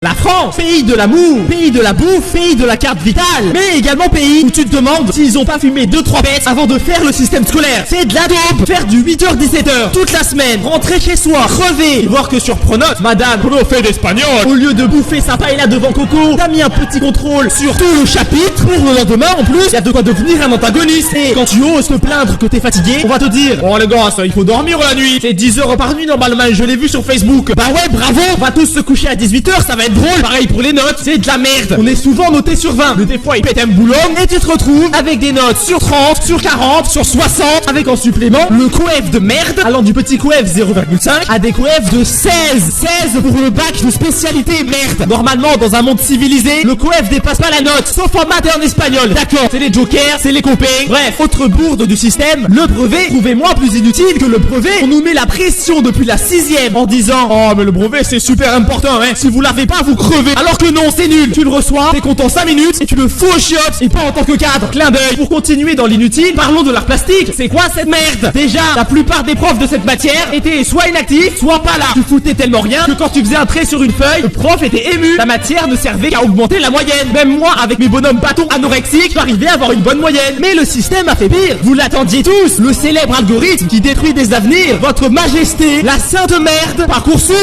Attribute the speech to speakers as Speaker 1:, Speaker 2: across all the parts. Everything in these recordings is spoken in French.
Speaker 1: La France, pays de l'amour, pays de la bouffe, pays de la carte vitale, mais également pays où tu te demandes s'ils ont pas fumé 2-3 bêtes avant de faire le système scolaire. C'est de la dope. Faire du 8h-17h toute la semaine, rentrer chez soi, crever, voir que sur Pronote, madame, prof d'espagnol, au lieu de bouffer sa paella devant Coco, t'as mis un petit contrôle sur tout le chapitre pour le lendemain en plus, y a de quoi devenir un antagoniste. Et quand tu oses te plaindre que t'es fatigué, on va te dire, oh les gars, ça, il faut dormir la nuit, c'est 10 heures par nuit normalement, je l'ai vu sur Facebook. Bah ouais, bravo, on va tous se coucher à 18h, ça va être drôle. Pareil pour les notes, c'est de la merde. On est souvent noté sur 20, mais des fois il pète un boulot et tu te retrouves avec des notes sur 30, sur 40, sur 60, avec en supplément le coef de merde, allant du petit coef 0,5 à des coefs de 16 pour le bac de spécialité merde. Normalement dans un monde civilisé, le coef dépasse pas la note, sauf en maths et en espagnol. D'accord, c'est les jokers, c'est les copains. Bref, autre bourde du système, le brevet, trouvez-moi plus inutile que le brevet. On nous met la pression depuis la 6ème en disant, oh mais le brevet c'est super important, hein. Si vous l'avez pas, vous crevez. Alors que non, c'est nul. Tu le reçois, t'es content 5 minutes et tu le fous aux chiottes, et pas en tant que cadre. Clin d'œil. Pour continuer dans l'inutile, parlons de l'art plastique. C'est quoi cette merde? Déjà, la plupart des profs de cette matière étaient soit inactifs, soit pas là. Tu foutais tellement rien que quand tu faisais un trait sur une feuille, le prof était ému. La matière ne servait qu'à augmenter la moyenne. Même moi, avec mes bonhommes bâtons anorexiques, j'arrivais à avoir une bonne moyenne. Mais le système a fait pire. Vous l'attendiez tous. Le célèbre algorithme qui détruit des avenirs. Votre majesté, la sainte merde. Parcoursup.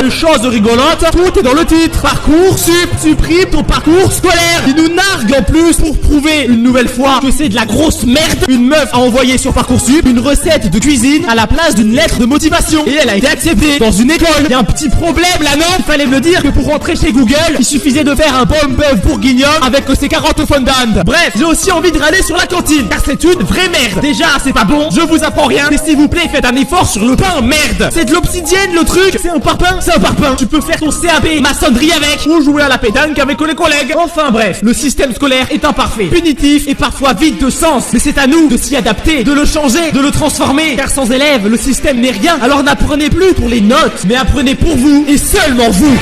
Speaker 1: Chose rigolote, tout est dans le titre. Parcoursup supprime ton parcours scolaire. Il nous nargue en plus pour prouver une nouvelle fois que c'est de la grosse merde. Une meuf a envoyé sur Parcoursup une recette de cuisine à la place d'une lettre de motivation. Et elle a été acceptée dans une école. Y a un petit problème là, non? Il fallait me le dire que pour rentrer chez Google, il suffisait de faire un bon bœuf bourguignon avec ses 40 fondant. Bref, j'ai aussi envie de râler sur la cantine, car c'est une vraie merde. Déjà, c'est pas bon, je vous apprends rien, mais s'il vous plaît, faites un effort sur le pain, merde. C'est de l'obsidienne le truc. C'est un parpaing. C'est un parpaing. Tu peux faire ton CAP maçonnerie avec, ou jouer à la pétanque avec les collègues. Enfin bref, le système scolaire est imparfait, punitif et parfois vide de sens. Mais c'est à nous de s'y adapter, de le changer, de le transformer. Car sans élèves, le système n'est rien. Alors n'apprenez plus pour les notes, mais apprenez pour vous et seulement vous.